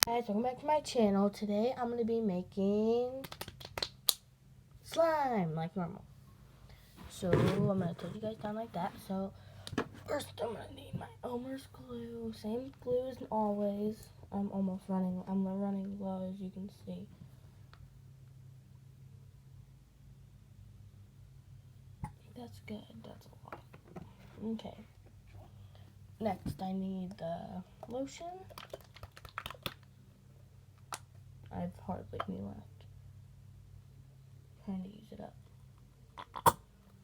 Guys, welcome back to my channel. Today I'm going to be making slime like normal. So I'm going to tilt you guys down like that. So first I'm going to need my Elmer's glue. Same glue as always. I'm running low, as you can see. That's good. That's a lot. Okay. Next I need the lotion. I've hardly any left. Trying to use it up.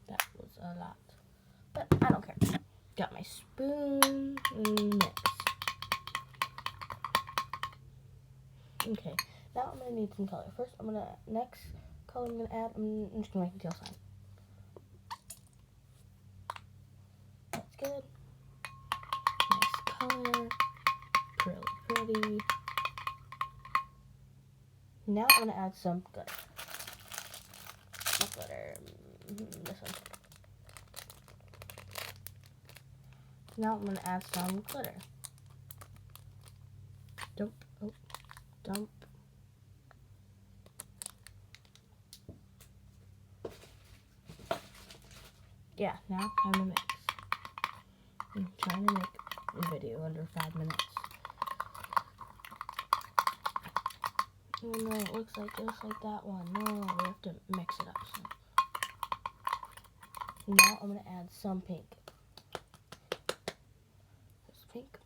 That was a lot. But I don't care. Got my spoon. Mix. Okay, now I'm gonna need some color. First, next color I'm gonna add, I'm just gonna make a tail sign. That's good. Nice color. Really pretty. Now I'm gonna add some glitter. Not glitter. This one. Now I'm gonna add some glitter. Dump. Oh, dump. Yeah, now time to mix. I'm trying to make a video under 5 minutes. Oh no, it looks like just like that one. No, we have to mix it up. So. Now I'm gonna add some pink. This pink.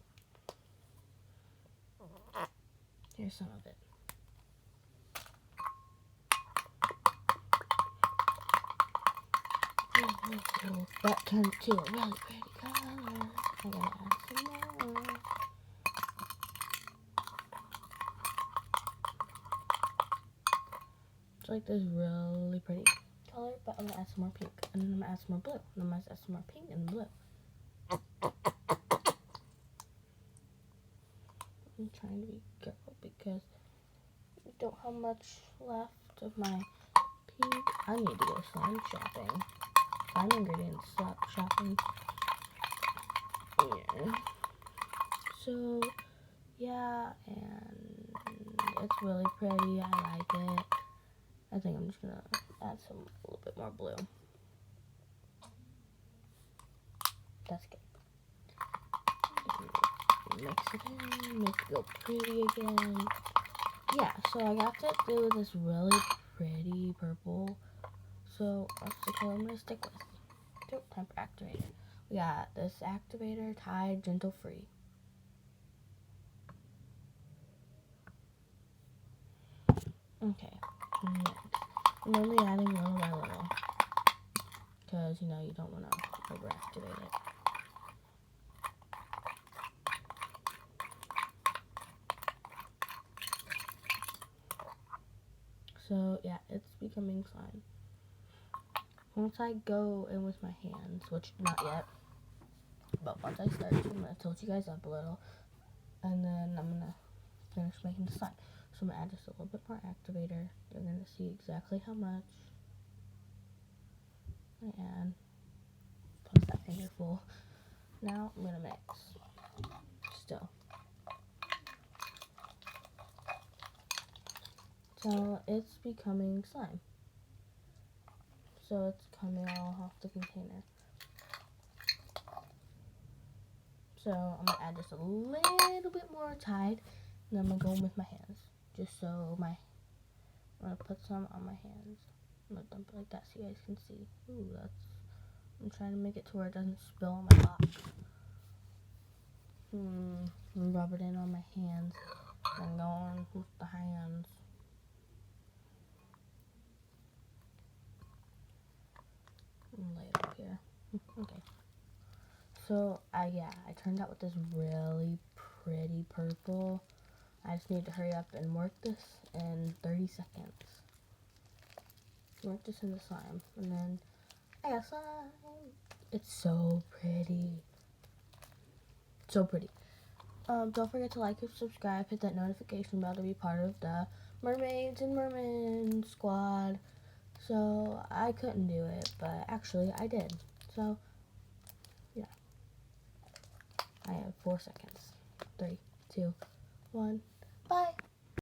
Here's some of it. That turned to a really pretty color. I'm gonna add some more. It's like this really pretty color, but I'm gonna add some more pink, and then I'm gonna add some more blue, and then I'm gonna add some more pink and blue. I'm trying to be careful because I don't have much left of my pink. I need to go slime shopping. Slime ingredients shopping. Yeah. So, yeah, and it's really pretty. I like it. I think I'm just gonna add a little bit more blue. That's good. Mix it in, make it go pretty again. Yeah, so I got to do this really pretty purple. So that's the color I'm gonna stick with. Time for activator. We got this activator, Tide Gentle Free. Okay, next. I'm only adding little by little. Because, you know, you don't want to overactivate it. So, yeah, it's becoming slime. Once I go in with my hands, which not yet, but once I start, I'm going to tilt you guys up a little, and then I'm going to finish making the slime. So I'm going to add just a little bit more activator. You're going to see exactly how much I add. Plus that finger full. Now I'm going to mix. Still. So it's becoming slime. So it's coming all off the container. So I'm going to add just a little bit more Tide. And I'm going to go in with my hands. Just so I'm going to put some on my hands. I'm going to dump it like that so you guys can see. Ooh, I'm trying to make it to where it doesn't spill on my box. Rub it in on my hands. And go on with the hands. And lay it up here. Okay. So, I turned out with this really pretty purple. I just need to hurry up and work this in 30 seconds. Work this in the slime. And then, I got slime. It's so pretty. So pretty. Don't forget to like and subscribe. Hit that notification bell to be part of the Mermaids and Merman squad. So, I couldn't do it, but actually, I did. So, yeah. I have 4 seconds. 3, 2, 1.